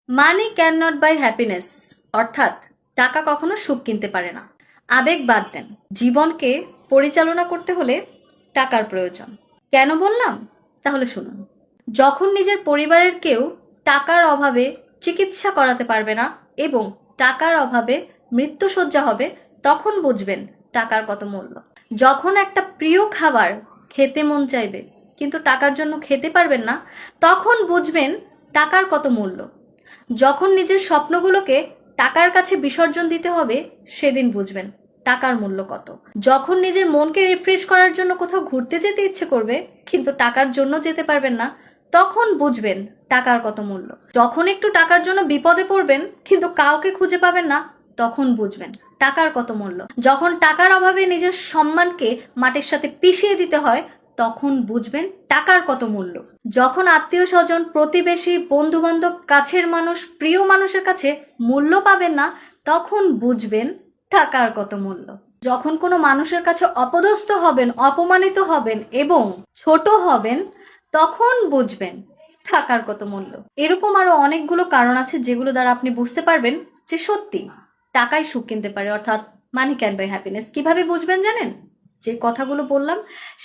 Money can not by happiness, অর্থাৎ টাকা কখনো সুখ কিনতে পারে না। আবেগ বাদ দেন, জীবনকে পরিচালনা করতে হলে টাকার প্রয়োজন। কেন বললাম? তাহলে শুনুন। যখন নিজের পরিবারের কেউ টাকার অভাবে চিকিৎসা করাতে পারবে না এবং টাকার অভাবে মৃত্যুশয্যা হবে, তখন বুঝবেন টাকার কত মূল্য। যখন একটা প্রিয় খাবার খেতে মন চাইবে কিন্তু টাকার জন্য খেতে পারবেন না, তখন বুঝবেন টাকার কত মূল্য। যখন নিজের স্বপ্নগুলোকে টাকার কাছে বিসর্জন দিতে হবে, সেদিন বুঝবেন টাকার মূল্য কত। যখন নিজের মনকে রিফ্রেশ করার জন্য কোথাও ঘুরতে যেতে ইচ্ছে করবে কিন্তু টাকার জন্য যেতে পারবেন না, তখন বুঝবেন টাকার কত মূল্য। যখন একটু টাকার জন্য বিপদে পড়বেন কিন্তু কাউকে খুঁজে পাবেন না, তখন বুঝবেন টাকার কত মূল্য। যখন টাকার অভাবে নিজের সম্মানকে মাটির সাথে পিষিয়ে দিতে হয়, তখন বুঝবেন টাকার কত মূল্য। যখন আত্মীয় স্বজন, প্রতিবেশী, বন্ধু বান্ধব, কাছের মানুষ, প্রিয় মানুষের কাছে মূল্য পাবেন না, তখন বুঝবেন টাকার কত মূল্য। যখন কোনো মানুষের কাছে অপদস্থ হবেন, অপমানিত হবেন এবং ছোট হবেন, তখন বুঝবেন টাকার কত মূল্য। এরকম আরো অনেকগুলো কারণ আছে যেগুলো দ্বারা আপনি বুঝতে পারবেন যে সত্যি টাকাই সুখ কিনতে পারে, অর্থাৎ মানি ক্যান বাই হ্যাপিনেস। কিভাবে বুঝবেন জানেন? যে কথাগুলো বললাম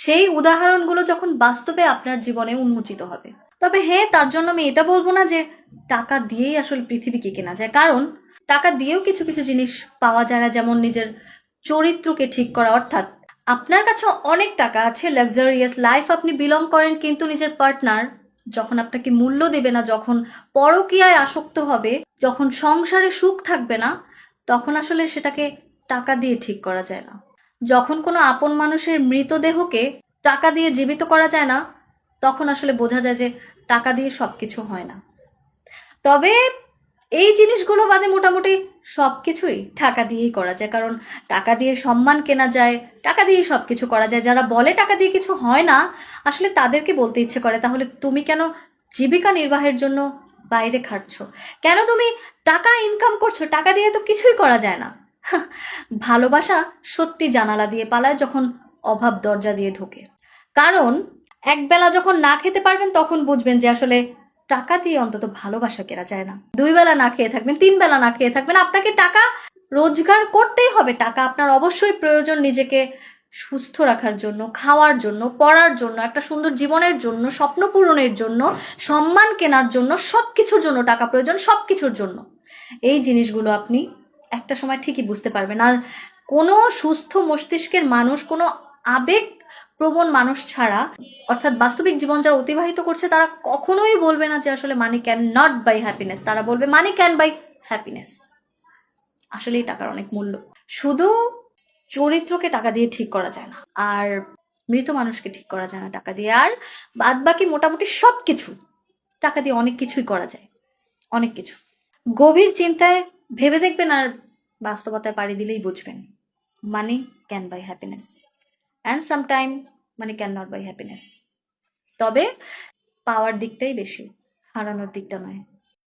সেই উদাহরণগুলো যখন বাস্তবে আপনার জীবনে উন্মোচিত হবে। তবে হ্যাঁ, তার জন্য আমি এটা বলবো না যে টাকা দিয়েই আসলে পৃথিবীকে কেনা যায়, কারণ টাকা দিয়েও কিছু কিছু জিনিস পাওয়া যায় না। যেমন নিজের চরিত্রকে ঠিক করা, অর্থাৎ আপনার কাছে অনেক টাকা আছে, লাক্সারিয়াস লাইফ আপনি বিলং করেন, কিন্তু নিজের পার্টনার যখন আপনাকে মূল্য দেবে না, যখন পরকীয়ায় আসক্ত হবে, যখন সংসারে সুখ থাকবে না, তখন আসলে সেটাকে টাকা দিয়ে ঠিক করা যায় না। যখন কোনো আপন মানুষের মৃতদেহকে টাকা দিয়ে জীবিত করা যায় না, তখন আসলে বোঝা যায় যে টাকা দিয়ে সবকিছু হয় না। তবে এই জিনিসগুলো বাদে মোটামুটি সবকিছুই টাকা দিয়েই করা যায়, কারণ টাকা দিয়ে সম্মান কেনা যায়, টাকা দিয়ে সবকিছু করা যায়। যারা বলে টাকা দিয়ে কিছু হয় না, আসলে তাদেরকে বলতে ইচ্ছে করে, তাহলে তুমি কেন জীবিকা নির্বাহের জন্য বাইরে খাটছো? কেন তুমি টাকা ইনকাম করছো? টাকা দিয়ে তো কিছুই করা যায় না। ভালোবাসা সত্যি জানালা দিয়ে পালায় যখন অভাব দরজা দিয়ে ঢোকে। কারণ একবেলা যখন না খেতে পারবেন, তখন বুঝবেন যে আসলে টাকা দিয়ে অন্তত ভালোবাসা কেনা যায় না। 2 বেলা না খেয়ে থাকবেন, 3 বেলা না খেয়ে থাকবেন, আপনাকে টাকা রোজগার করতেই হবে। টাকা আপনার অবশ্যই প্রয়োজন নিজেকে সুস্থ রাখার জন্য, খাওয়ার জন্য, পড়ার জন্য, একটা সুন্দর জীবনের জন্য, স্বপ্ন পূরণের জন্য, সম্মান কেনার জন্য, সবকিছুর জন্য টাকা প্রয়োজন, সবকিছুর জন্য। এই জিনিসগুলো আপনি একটা সময় ঠিকই বুঝতে পারবেন। আর কোনো সুস্থ মস্তিষ্কের মানুষ, কোনো আবেগ প্রবণ মানুষ ছাড়া, অর্থাৎ বাস্তবিক জীবন যারা অতিবাহিত করছে, তারা কখনোই বলবে না যে আসলে money can not by happiness. তারা বলবে মানি ক্যান বাই হ্যাপিনেস। আসলেই টাকার অনেক মূল্য। শুধু চরিত্রকে টাকা দিয়ে ঠিক করা যায় না, আর মৃত মানুষকে ঠিক করা যায় না টাকা দিয়ে, আর বাদ বাকি মোটামুটি সবকিছু টাকা দিয়ে অনেক কিছুই করা যায়, অনেক কিছু। গভীর চিন্তায় ভেবে দেখবেন আর বাস্তবতায় পাড়ি দিলেই বুঝবেন money can buy happiness, and sometime money can not by happiness. তবে পাওয়ার দিকটাই বেশি, হারানোর দিকটা নয়।